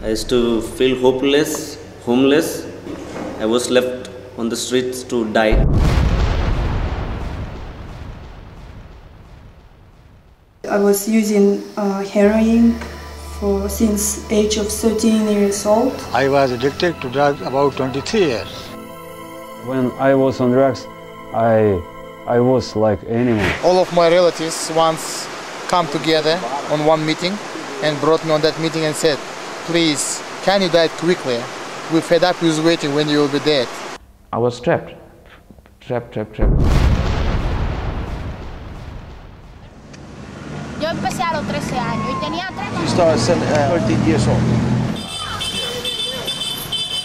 I used to feel hopeless, homeless. I was left on the streets to die. I was using heroin since age of 13 years old. I was addicted to drugs about 23 years. When I was on drugs, I was like animal. All of my relatives once come together on one meeting and brought me on that meeting and said, please, can you die quickly? We're fed up with waiting when you will be dead. I was trapped. Yo empecé a los 13 años y tenía 3. You started at 13 years old.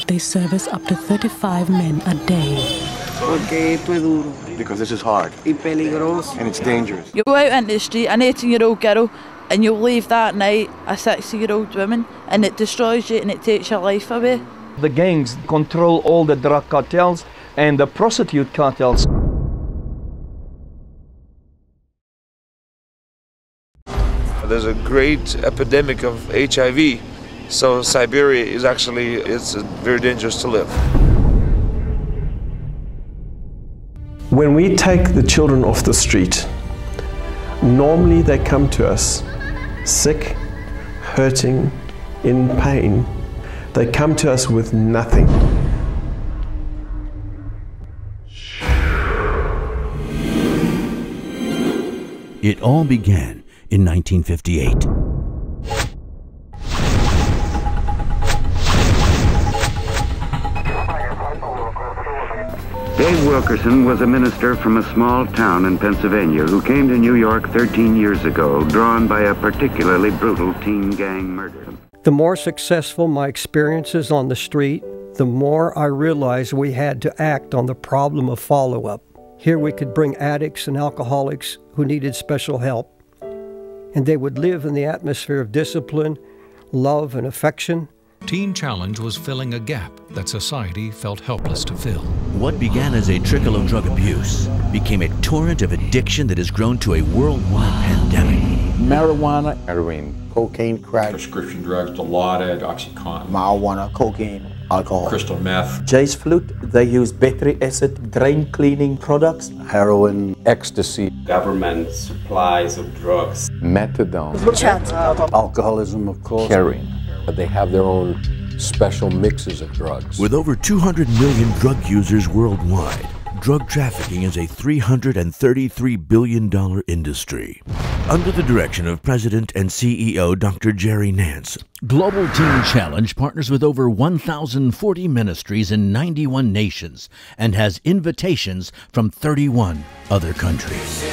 They service up to 35 men a day. Porque esto es duro. Because this is hard. Y peligroso. And it's dangerous. You go out into the street, an 18-year-old girl, and you'll leave that night a 60-year-old woman, and it destroys you and it takes your life away. The gangs control all the drug cartels and the prostitute cartels. There's a great epidemic of HIV, so Siberia is actually, it's very dangerous to live. When we take the children off the street, normally they come to us sick, hurting, in pain. They come to us with nothing. It all began in 1958. Dave Wilkerson was a minister from a small town in Pennsylvania who came to New York 13 years ago, drawn by a particularly brutal teen gang murder. The more successful my experiences on the street, the more I realized we had to act on the problem of follow-up. Here we could bring addicts and alcoholics who needed special help, and they would live in the atmosphere of discipline, love, and affection. Teen Challenge was filling a gap that society felt helpless to fill. What began as a trickle of drug abuse became a torrent of addiction that has grown to a worldwide pandemic. Marijuana, heroin, cocaine, crack, prescription drugs, Dilaudid, OxyContin, marijuana, cocaine, alcohol, crystal meth, Jay's flute. They use battery acid, drain cleaning products, heroin, ecstasy, government supplies of drugs, methadone, alcoholism, of course, heroin. They have their own special mixes of drugs. With over 200 million drug users worldwide, drug trafficking is a $333 billion industry. Under the direction of President and CEO Dr. Jerry Nance, Global Teen Challenge partners with over 1,040 ministries in 91 nations and has invitations from 31 other countries.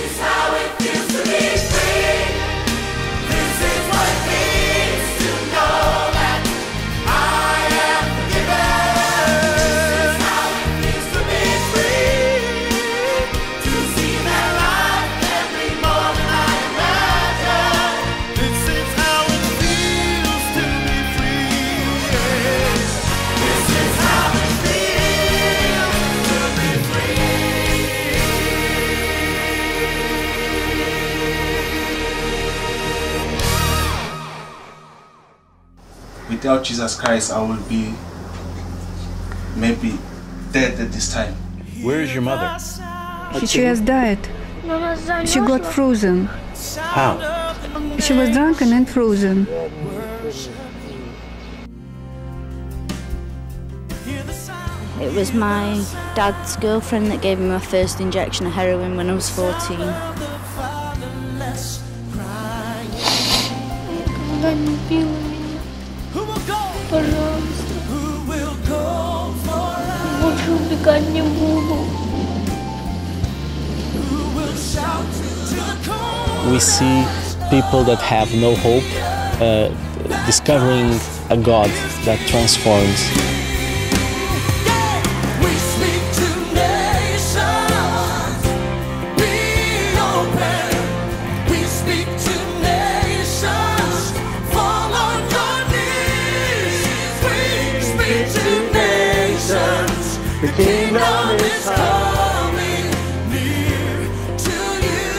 Without Jesus Christ, I will be maybe dead at this time. Where is your mother? She has died. She got frozen. How? She was drunken and frozen. It was my dad's girlfriend that gave me my first injection of heroin when I was 14. Пожалуйста. Больше убегать не буду. We see people that have no hope discovering a God that transforms. The kingdom is coming near to you.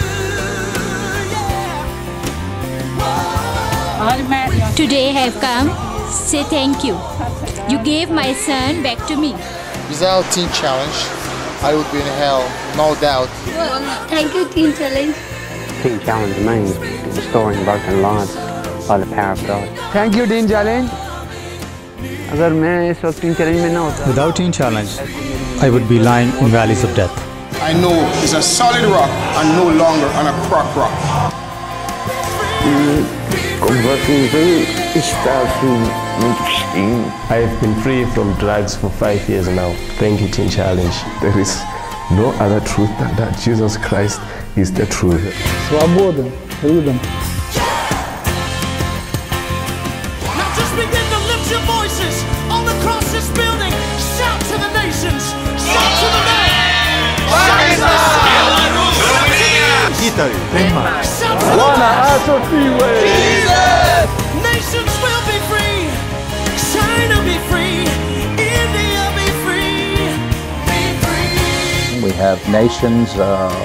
Today I have come say thank you. You gave my son back to me. Without Teen Challenge, I would be in hell, no doubt. Thank you, Teen Challenge. Teen Challenge means restoring broken lives by the power of God. Thank you, Teen Challenge. अगर मैं इस वक्त tin challenge में ना होता, without Teen Challenge, I would be lying in valleys of death. I know it's a solid rock and no longer on a crack rock. I have been free from drugs for 5 years now. Thank you, Teen Challenge. There is no other truth than that Jesus Christ is the truth. Свобода, freedom. Now just begin to lift your voices all across this building. Shout to the nations. Shout to the land. Nations will be free. China be free. India be free. Be free. We have nations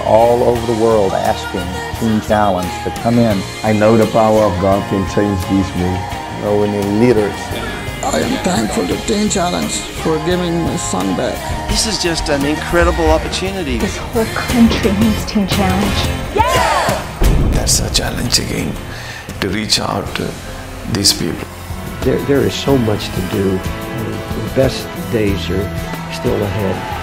all over the world asking Teen Challenge to come in. I know the power of God can change these men. We need leaders. I am thankful to Teen Challenge for giving my son back. This is just an incredible opportunity. This whole country needs Teen Challenge. Yeah! That's a challenge again, to reach out to these people. There is so much to do. The best days are still ahead.